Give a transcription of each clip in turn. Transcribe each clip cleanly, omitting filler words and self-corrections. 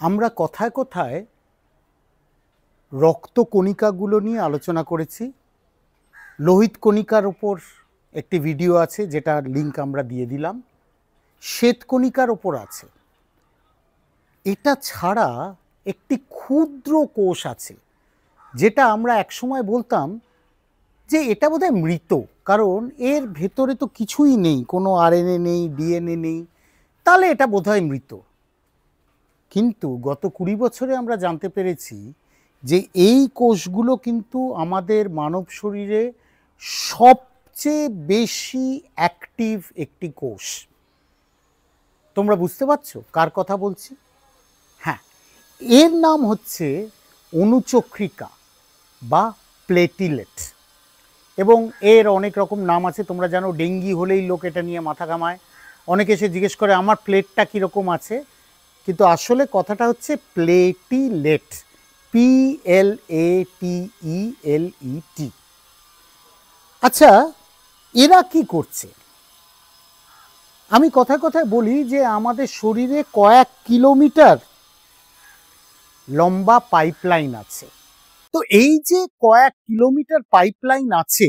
আমরা কথায় কথায় রক্তকণিকাগুলো নিয়ে আলোচনা করেছি। লোহিত কণিকার ওপর একটি ভিডিও আছে, যেটার লিঙ্ক আমরা দিয়ে দিলাম। শ্বেতকণিকার ওপর আছে। এটা ছাড়া একটি ক্ষুদ্র কোষ আছে, যেটা আমরা একসময় বলতাম যে এটা বোধহয় মৃত, কারণ এর ভেতরে তো কিছুই নেই, কোনো আরএনএ নেই, ডিএনএ নেই, তাহলে এটা বোধহয় মৃত। কিন্তু গত 20 বছরে আমরা জানতে পেরেছি যে এই কোষগুলো কিন্তু আমাদের মানব শরীরে সবচেয়ে বেশি অ্যাক্টিভ একটি কোষ। তোমরা বুঝতে পারছো কার কথা বলছি? হ্যাঁ, এর নাম হচ্ছে অনুচক্রিকা বা প্লেটিলেট, এবং এর অনেক রকম নাম আছে। তোমরা জানো, ডেঙ্গি হলেই লোক এটা নিয়ে মাথা ঘামায়। অনেকে এসে জিজ্ঞেস করে আমার প্লেটটা কীরকম আছে, কিন্তু আসলে কথাটা হচ্ছে প্লেটিলেট, PLATELET। আচ্ছা, এরা কি করছে? আমি কথায় কথায় বলি যে আমাদের শরীরে কয়েক কিলোমিটার লম্বা পাইপলাইন আছে। তো এই যে কয়েক কিলোমিটার পাইপলাইন আছে,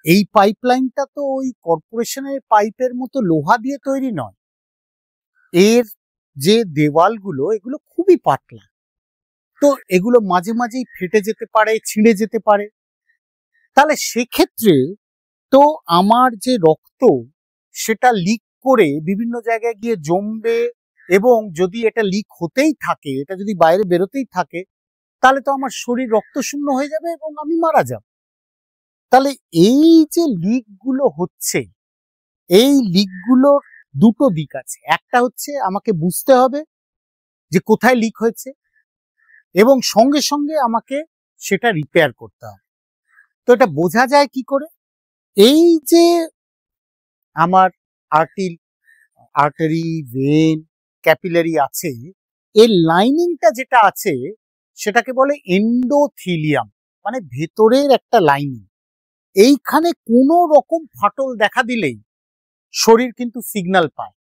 এই পাইপলাইনটা তো ওই কর্পোরেশনের পাইপের মতো লোহা দিয়ে তৈরি নয়। এর যে দেওয়ালগুলো, এগুলো খুবই পাতলা। তো এগুলো মাঝে মাঝেই ফেটে যেতে পারে, ছিঁড়ে যেতে পারে। তাহলে সেক্ষেত্রে তো আমার যে রক্ত, সেটা লিক করে বিভিন্ন জায়গায় গিয়ে জমবে, এবং যদি এটা লিক হতেই থাকে, এটা যদি বাইরে বেরোতেই থাকে, তাহলে তো আমার শরীর রক্তশূন্য হয়ে যাবে এবং আমি মারা যাব। তাহলে এই যে লিকগুলো হচ্ছে, এই লিকগুলোর দুটো দিক আছে। একটা হচ্ছে আমাকে বুঝতে হবে যে কোথায় লিক হয়েছে, এবং সঙ্গে সঙ্গে আমাকে সেটা রিপেয়ার করতে হবে। তো এটা বোঝা যায় কি করে? এই যে আমার আর্টারি, ভেন, ক্যাপিলারি আছে, এর লাইনিংটা যেটা আছে সেটাকে বলে এন্ডোথিলিয়াম, মানে ভেতরের একটা লাইনিং। এইখানে কোনো রকম ফাটল দেখা দিলেই শরীর কিন্তু সিগন্যাল পায়,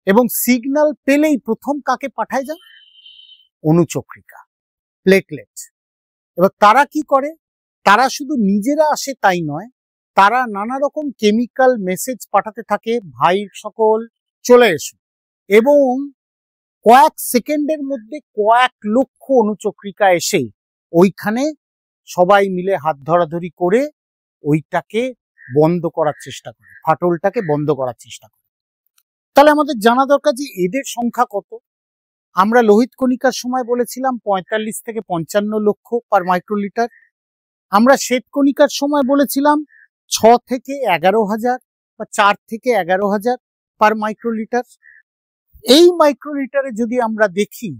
এবং সিগন্যাল পেলেই প্রথম কাকে পাঠায় যায়? অনুচক্রিকা, প্লেটলেট। এবার তারা কি করে? তারা শুধু নিজেরা আসে তাই নয়, তারা নানা রকম কেমিক্যাল মেসেজ পাঠাতে থাকে, ভাই সকল চলে এসো, এবং কয়েক সেকেন্ডের মধ্যে কয়েক লক্ষ অনুচক্রিকা এসে ওইখানে সবাই মিলে হাত ধরাধরি করে ওইটাকে বন্ধ করার চেষ্টা করে, ফাটলটাকে বন্ধ করার চেষ্টা করে। তাহলে আমাদের জানা দরকার যে এদের সংখ্যা কত। আমরা লোহিত কণিকার সময় বলেছিলাম 45 থেকে 55 লক্ষ পার মাইক্রোলিটার। আমরা শ্বেতকণিকার সময় বলেছিলাম 6 থেকে 11,000 বা 4 থেকে 11,000 পার মাইক্রোলিটার। এই মাইক্রোলিটারে যদি আমরা দেখি,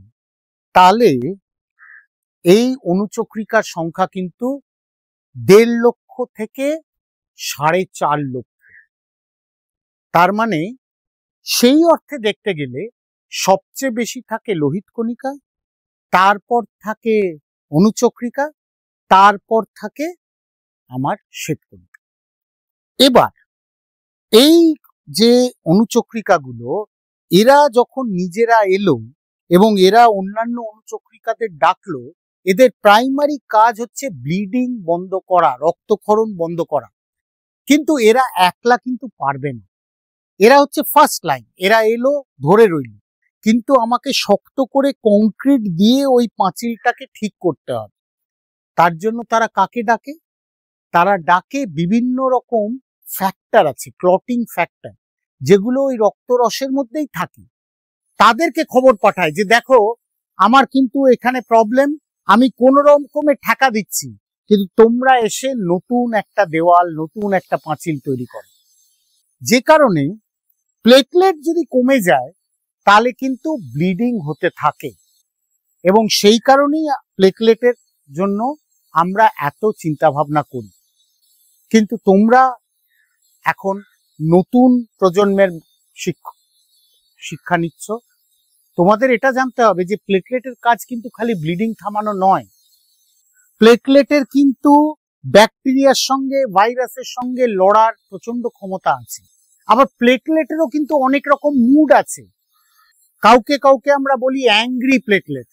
তাহলে এই অনুচক্রিকার সংখ্যা কিন্তু 1.5 লক্ষ থেকে 4.5 লক্ষ। তার মানে সেই অর্থে দেখতে গেলে সবচেয়ে বেশি থাকে লোহিত কণিকা, তারপর থাকে অনুচক্রিকা, তারপর থাকে আমার শ্বেতকণিকা। এবার এই যে অনুচক্রিকাগুলো, এরা যখন নিজেরা এলো এবং এরা অন্যান্য অনুচক্রিকাদের ডাকলো, এদের প্রাইমারি কাজ হচ্ছে ব্লিডিং বন্ধ করা, রক্তক্ষরণ বন্ধ করা। কিন্তু এরা একলা কিন্তু পারবে না। এরা হচ্ছে ফার্স্ট লাইন। এরা এলো, ধরে রইল, কিন্তু আমাকে শক্ত করে কংক্রিট দিয়ে ওই পাঁচিলটাকে ঠিক করতে হবে। তার জন্য তারা কাকে ডাকে? তারা ডাকে বিভিন্ন রকম ফ্যাক্টর আছে, ক্লটিং ফ্যাক্টর, যেগুলো ওই রক্তরসের মধ্যেই থাকে। তাদেরকে খবর পাঠায় যে দেখো, আমার কিন্তু এখানে প্রবলেম, আমি কোন রকমে ঠেকা দিচ্ছি, কিন্তু তোমরা এসে নতুন একটা দেওয়াল, নতুন একটা পাঁচিল তৈরি করো। যে কারণে প্লেটলেট যদি কমে যায়, তাহলে কিন্তু ব্লিডিং হতে থাকে, এবং সেই কারণেই প্লেটলেটের জন্য আমরা এত চিন্তা ভাবনা করি। কিন্তু তোমরা এখন নতুন প্রজন্মের শিক্ষা নিচ্ছ, তোমাদের এটা জানতে হবে যে প্লেটলেটের কাজ কিন্তু খালি ব্লিডিং থামানো নয়। প্লেটলেটের কিন্তু ব্যাকটেরিয়ার সঙ্গে, ভাইরাসের সঙ্গে লড়ার প্রচন্ড ক্ষমতা আছে। আবার প্লেটলেটেরও কিন্তু অনেক রকম মুড আছে। কাউকে কাউকে আমরা বলি অ্যাংরি প্লেটলেট,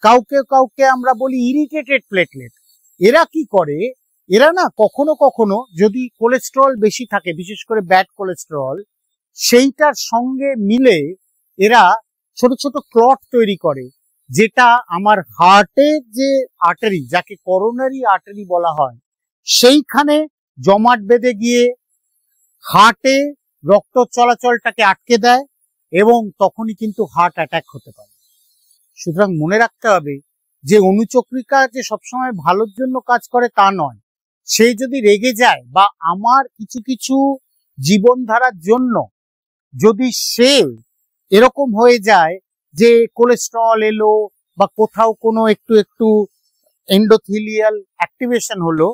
কাউকে কাউকে আমরা বলি ইরিটেটেড প্লেটলেট। এরা কি করে, এরা না কখনো কখনো যদি কোলেস্টেরল বেশি থাকে, বিশেষ করে ব্যাড কোলেস্টেরল, সেইটার সঙ্গে মিলে এরা ছোট ছোট ক্লট তৈরি করে, যেটা আমার হার্টের যে আর্টারি, যাকে করোনারি আর্টারি বলা হয়, সেইখানে জমাট বেঁধে গিয়ে হার্টে রক্ত চলাচলটাকে আটকে দেয় এবং তখনই কিন্তু হার্ট অ্যাটাক হতে পারে। সুতরাং মনে রাখতে হবে যে অনুচক্রিকা যে সবসময় ভালোর জন্য কাজ করে তা নয়। সে যদি রেগে যায় বা আমার কিছু কিছু জীবনধারার জন্য যদি সে এরকম হয়ে যায় যে কোলেস্টেরল এলো বা কোথাও কোনো একটু একটু এন্ডোথেলিয়াল অ্যাক্টিভেশন হলো,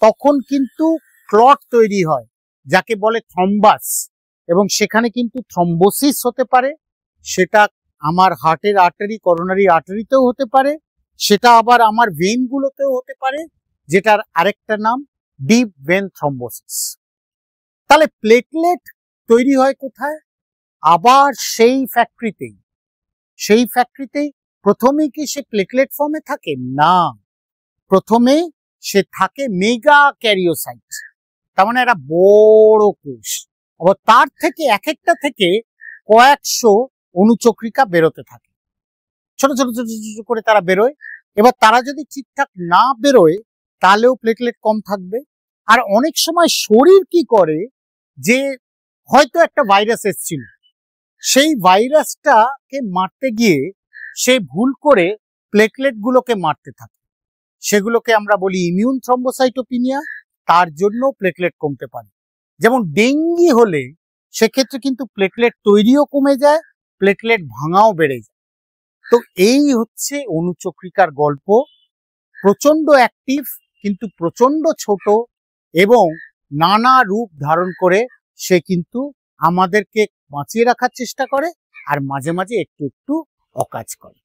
তখন কিন্তু ক্লট তৈরি হয় যাকে বলে থ্রম্বাস, এবং সেখানে কিন্তু থ্রম্বোসিস হতে পারে। সেটা আমার হার্টের আর্টারি, করোনারি আর্টারিতেও হতে পারে, সেটা আবার আমার ভেনগুলোতেও হতে পারে, যেটার আরেকটা নাম ডিপ ভেন থ্রম্বোসিস। তাহলে প্লেটলেট তৈরি হয় কোথায়? আবার সেই ফ্যাক্টরিতেই। প্রথমে কি সে প্লেটলেট ফর্মে থাকে? না, প্রথমে সে থাকে মেগা ক্যারিওসাইট, তার মানে একটা বড় কোষ। আবার তার থেকে এক একটা থেকে কয়েকশো অনুচক্রিকা বেরোতে থাকে, ছোট ছোট ছোট ছোট করে তারা বেরোয়। এবার তারা যদি ঠিকঠাক না বেরোয় তাহলেও প্লেটলেট কম থাকবে। আর অনেক সময় শরীর কি করে, যে হয়তো একটা ভাইরাস এসেছিল, সেই ভাইরাসটাকে মারতে গিয়ে সে ভুল করে প্লেটলেট গুলোকে মারতে থাকে, সেগুলোকে আমরা বলি ইমিউন থ্রম্বোসাইটোপিনিয়া। তার জন্য প্লেটলেট কমতে পারে। যেমন ডেঙ্গি হলে সেক্ষেত্রে কিন্তু প্লেটলেট তৈরিও কমে যায়, প্লেটলেট ভাঙাও বেড়ে যায়। তো এই হচ্ছে অনুচক্রিকার গল্প। প্রচন্ড অ্যাক্টিভ কিন্তু প্রচন্ড ছোট, এবং নানা রূপ ধারণ করে সে কিন্তু আমাদেরকে বাঁচিয়ে রাখার চেষ্টা করে আর মাঝে মাঝে একটু একটু অকাজ করে।